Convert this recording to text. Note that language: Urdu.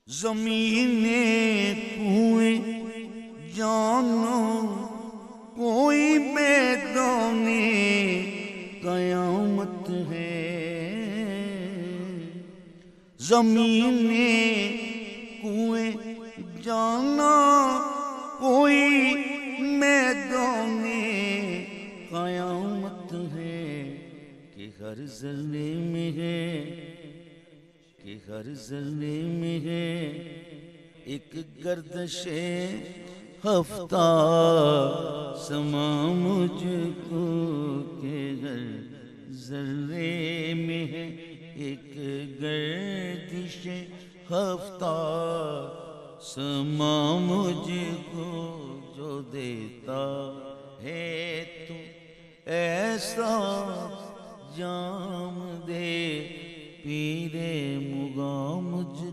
زمین کوئیں جانو کوئی میدان قیامت ہے، زمین کوئیں جانا کوئی میدان قیامت ہے، کہ ہر ذرے میں ہے، کہ ہر ذرے میں ہے ایک گردش ہفتہ سما مجھ کو، کہ ہر ذرے میں ہے ایک گردش ہفتہ سما مجھ کو، جو دیتا ہے تو ایسا جام دے پیر مغاں مجھ